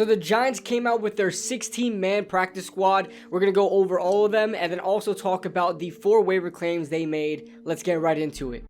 So the Giants came out with their 16-man practice squad. We're going to go over all of them and then also talk about the 4 waiver claims they made. Let's get right into it.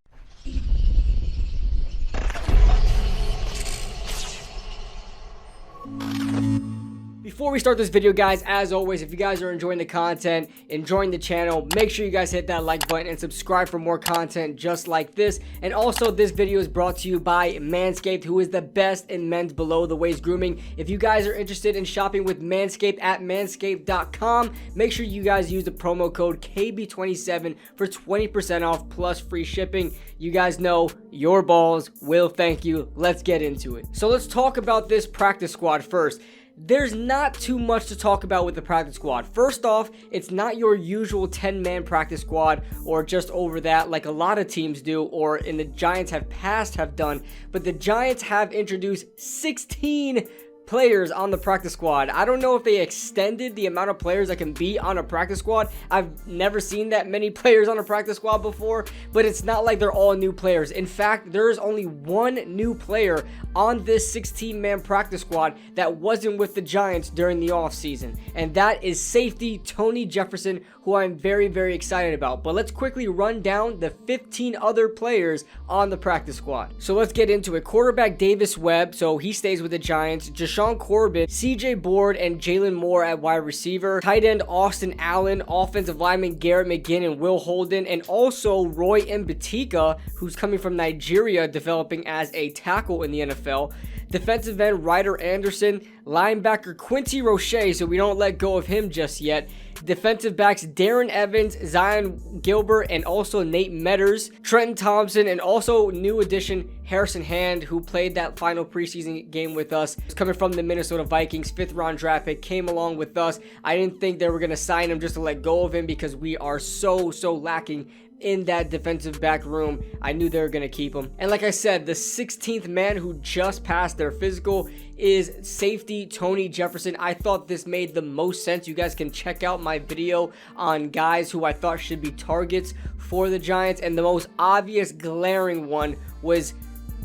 Before we start this video, guys, as always, if you guys are enjoying the content, enjoying the channel, make sure you guys hit that like button and subscribe for more content just like this. And also, this video is brought to you by Manscaped, who is the best in men's below the waist grooming. If you guys are interested in shopping with Manscaped at manscaped.com, make sure you guys use the promo code KB27 for 20% off plus free shipping. You guys know your balls will thank you. Let's get into it. So let's talk about this practice squad first. There's not too much to talk about with the practice squad. First off, it's not your usual 10-man practice squad or just over that like a lot of teams do or in the Giants have done, but the Giants have introduced 16 players on the practice squad. I don't know if they extended the amount of players that can be on a practice squad. I've never seen that many players on a practice squad before, but it's not like they're all new players. In fact, there's only one new player on this 16-man practice squad that wasn't with the Giants during the offseason, and that is safety Tony Jefferson, who I'm very, very excited about. But let's quickly run down the 15 other players on the practice squad. So let's get into it. Quarterback Davis Webb, so he stays with the Giants. Sean Corbin, CJ Board, and Jalen Moore at wide receiver. Tight end Austin Allen, offensive lineman Garrett McGinn and Will Holden, and also Roy Mbatika, who's coming from Nigeria, developing as a tackle in the NFL. Defensive end Ryder Anderson, linebacker Quincy Roche, so we don't let go of him just yet. Defensive backs Darren Evans, Zion Gilbert, and also Nate Metters, Trenton Thompson, and also new addition Harrison Hand, who played that final preseason game with us. He's coming from the Minnesota Vikings, 5th round draft pick, came along with us. I didn't think they were going to sign him just to let go of him because we are so lacking in that defensive back room. I knew they were going to keep him. And like I said, the 16th man who just passed their physical is safety Tony Jefferson. I thought this made the most sense. You guys can check out my video on guys who I thought should be targets for the Giants, and the most obvious glaring one was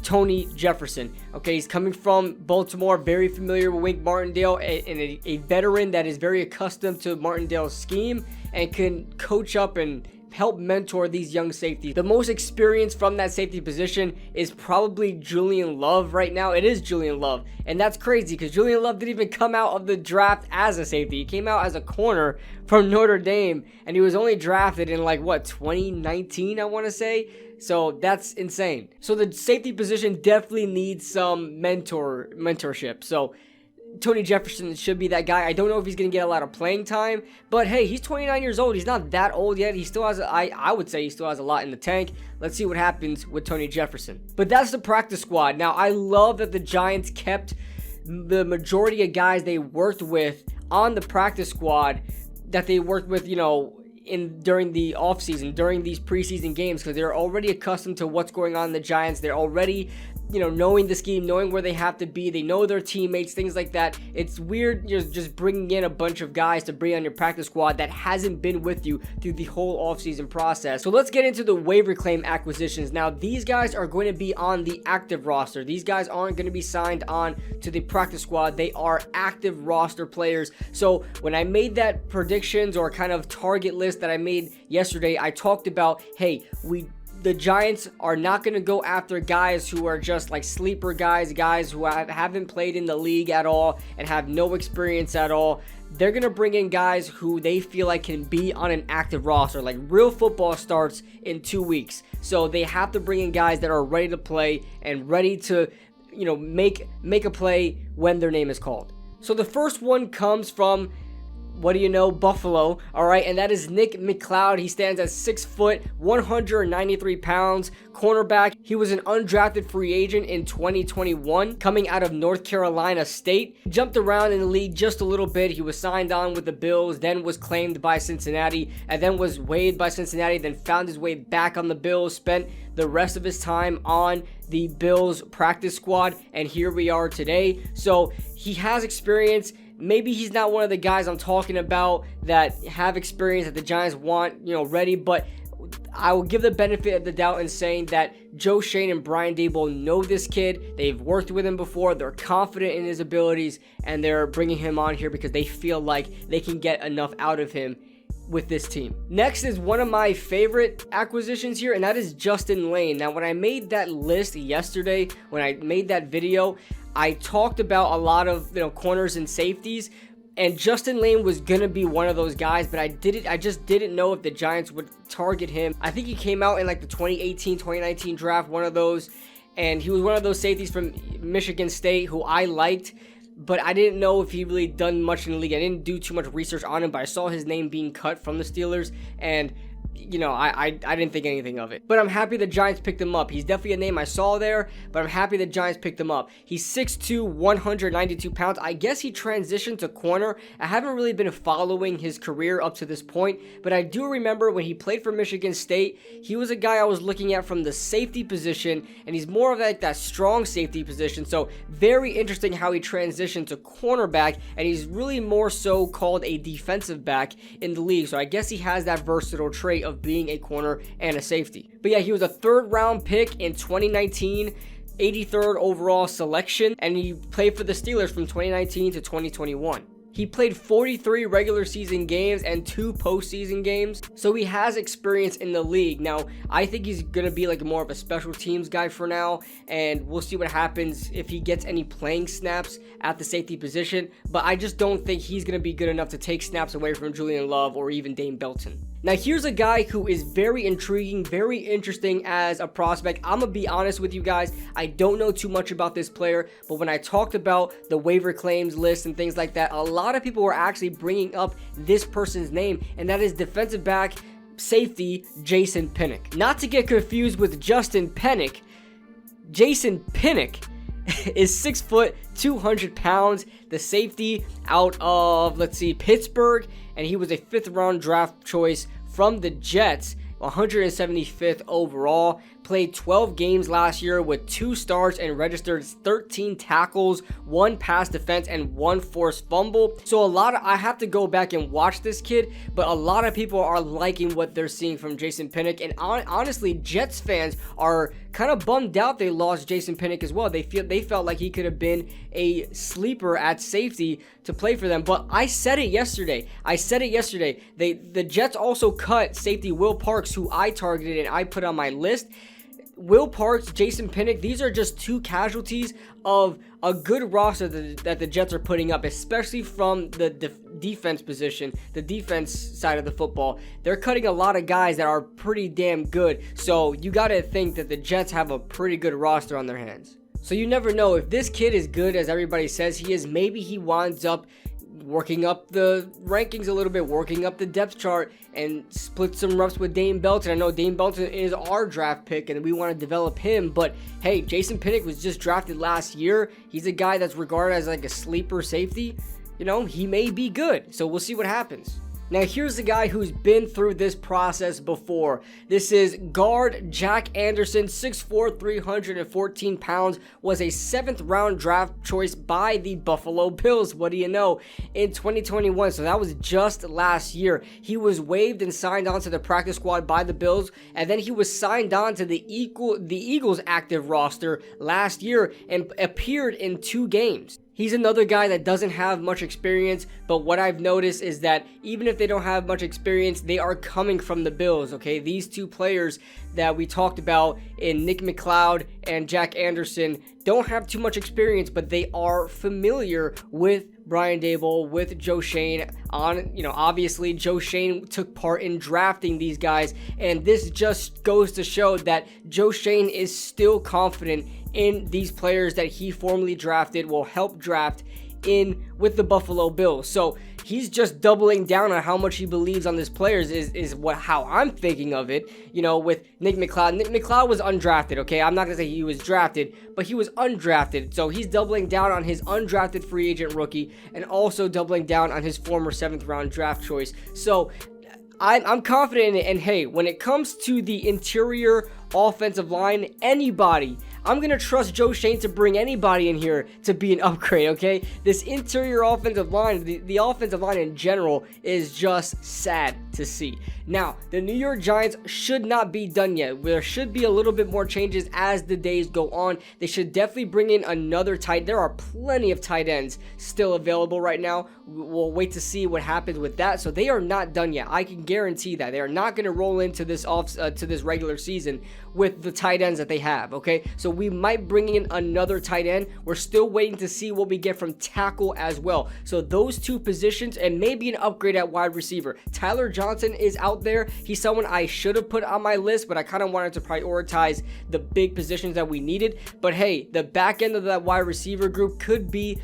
Tony Jefferson. Okay, he's coming from Baltimore, very familiar with Wink Martindale, and a veteran that is very accustomed to Martindale's scheme and can coach up and help mentor these young safeties. The most experience from that safety position is probably Julian Love right now. It is Julian Love, and that's crazy because Julian Love didn't even come out of the draft as a safety. He came out as a corner from Notre Dame, and he was only drafted in 2019, I want to say. So that's insane. So the safety position definitely needs some mentorship. So Tony Jefferson should be that guy. I don't know if he's going to get a lot of playing time, but hey, he's 29 years old. He's not that old yet. He still has, I would say he still has a lot in the tank. Let's see what happens with Tony Jefferson. But that's the practice squad. Now, I love that the Giants kept the majority of guys they worked with on the practice squad that they worked with, during the offseason, during these preseason games, because they're already accustomed to what's going on in the Giants. They're already knowing the scheme, knowing where they have to be. They know their teammates, things like that. It's weird just bringing in a bunch of guys to bring on your practice squad that hasn't been with you through the whole offseason process. So let's get into the waiver claim acquisitions. Now, these guys are going to be on the active roster. These guys aren't going to be signed on to the practice squad. They are active roster players. So when I made that predictions or kind of target list that I made yesterday, I talked about, hey, the Giants are not going to go after guys who are just like sleeper guys who haven't played in the league at all and have no experience at all. They're going to bring in guys who they feel like can be on an active roster. Like, real football starts in 2 weeks. So they have to bring in guys that are ready to play and ready to, make a play when their name is called. So the first one comes from, Buffalo, all right, and that is Nick McCloud. He stands at 6 foot, 193 pounds, cornerback. He was an undrafted free agent in 2021, coming out of North Carolina State. He jumped around in the league just a little bit. He was signed on with the Bills, then was claimed by Cincinnati, and then was waived by Cincinnati, then found his way back on the Bills, spent the rest of his time on the Bills practice squad, and here we are today. So he has experience. Maybe he's not one of the guys I'm talking about that have experience that the Giants want, ready, but I will give the benefit of the doubt in saying that Joe Schoen and Brian Daboll know this kid. They've worked with him before. They're confident in his abilities, and they're bringing him on here because they feel like they can get enough out of him with this team. Next is one of my favorite acquisitions here, and that is Justin Layne. Now, when I made that list yesterday, when I made that video, I talked about a lot of, corners and safeties, and Justin Layne was gonna be one of those guys, but I just didn't know if the Giants would target him. I think he came out in like the 2018, 2019 draft, one of those, and he was one of those safeties from Michigan State who I liked, but I didn't know if he really done much in the league. I didn't do too much research on him, but I saw his name being cut from the Steelers, and I didn't think anything of it. But I'm happy the Giants picked him up. He's definitely a name I saw there, but I'm happy the Giants picked him up. He's 6'2", 192 pounds. I guess he transitioned to corner. I haven't really been following his career up to this point, but I do remember when he played for Michigan State, he was a guy I was looking at from the safety position, and he's more of like that strong safety position. So very interesting how he transitioned to cornerback, and he's really more so called a defensive back in the league. So I guess he has that versatile trait of being a corner and a safety. But yeah, he was a 3rd round pick in 2019, 83rd overall selection, and he played for the Steelers from 2019 to 2021. He played 43 regular season games and 2 postseason games, so he has experience in the league. Now, I think he's going to be like more of a special teams guy for now, and we'll see what happens if he gets any playing snaps at the safety position, but I just don't think he's going to be good enough to take snaps away from Julian Love or even Dane Belton. Now, here's a guy who is very intriguing, very interesting as a prospect. I'm going to be honest with you guys. I don't know too much about this player, but when I talked about the waiver claims list and things like that, a lot of people were actually bringing up this person's name, and that is defensive back safety Jason Pinnock. Not to get confused with Justin Penick, Jason Pinnock is 6 foot, 200 pounds, the safety out of, Pittsburgh, and he was a 5th round draft choice from the Jets, 175th overall. Played 12 games last year with 2 starts and registered 13 tackles, 1 pass defense, and 1 forced fumble. So I have to go back and watch this kid, but a lot of people are liking what they're seeing from Jason Pinnock, and honestly, Jets fans are kind of bummed out they lost Jason Pinnock as well. They felt like he could have been a sleeper at safety to play for them, but I said it yesterday. The Jets also cut safety Will Parks, who I targeted and I put on my list. Will Parks, Jason Pinnock, these are just 2 casualties of a good roster that the Jets are putting up, especially from the defense position, the defense side of the football. They're cutting a lot of guys that are pretty damn good, so you got to think that the Jets have a pretty good roster on their hands. So you never know, if this kid is good as everybody says he is, maybe he winds up working up the rankings a little bit, working up the depth chart, and split some reps with Dane Belton. I know Dane Belton is our draft pick, and we want to develop him, but hey, Jason Pinnock was just drafted last year. He's a guy that's regarded as like a sleeper safety. He may be good, so we'll see what happens. Now, here's the guy who's been through this process before. This is guard Jack Anderson, 6'4", 314 pounds, was a 7th round draft choice by the Buffalo Bills, what do you know, in 2021. So that was just last year. He was waived and signed on to the practice squad by the Bills, and then he was signed on to the Eagles active roster last year and appeared in 2 games. He's another guy that doesn't have much experience, but what I've noticed is that even if they don't have much experience, they are coming from the Bills, okay? These 2 players that we talked about in Nick McCloud and Jack Anderson don't have too much experience, but they are familiar with Brian Daboll, with Joe Schoen. Obviously Joe Schoen took part in drafting these guys, and this just goes to show that Joe Schoen is still confident in these players that he formerly drafted, will help draft in with the Buffalo Bills. So he's just doubling down on how much he believes on these players is how I'm thinking of it, with Nick McCloud. Nick McCloud was undrafted, okay? I'm not going to say he was drafted, but he was undrafted. So he's doubling down on his undrafted free agent rookie and also doubling down on his former 7th round draft choice. So I'm confident in it, and hey, when it comes to the interior offensive line, anybody, I'm going to trust Joe Schoen to bring anybody in here to be an upgrade, okay? This interior offensive line, the offensive line in general, is just sad to see. Now, the New York Giants should not be done yet. There should be a little bit more changes as the days go on. They should definitely bring in another tight. There are plenty of tight ends still available right now. We'll wait to see what happens with that. So they are not done yet. I can guarantee that they are not going to roll into this to this regular season with the tight ends that they have. Okay, so we might bring in another tight end. We're still waiting to see what we get from tackle as well. So those two positions and maybe an upgrade at wide receiver. Tyler Johnson is out there. He's someone I should have put on my list, but I kind of wanted to prioritize the big positions that we needed. But hey, the back end of that wide receiver group could be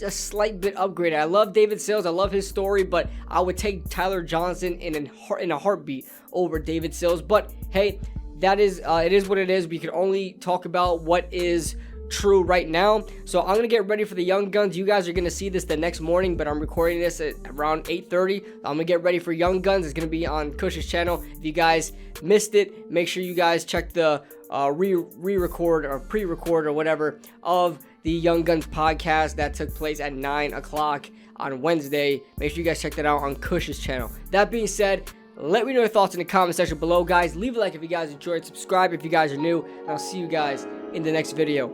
a slight bit upgraded. I love David Sills. I love his story, but I would take Tyler Johnson in a heartbeat over David Sills. But hey, that is it is what it is. We can only talk about what is true right now. So I'm gonna get ready for the Young Guns. You guys are gonna see this the next morning, but I'm recording this at around 8:30. I'm gonna get ready for Young Guns. It's gonna be on Cush's channel. If you guys missed it, make sure you guys check the re-record or pre-record or whatever of the Young Guns podcast that took place at 9 o'clock on Wednesday. Make sure you guys check that out on Cush's channel. That being said, let me know your thoughts in the comment section below, guys. Leave a like if you guys enjoyed, subscribe if you guys are new, and I'll see you guys in the next video.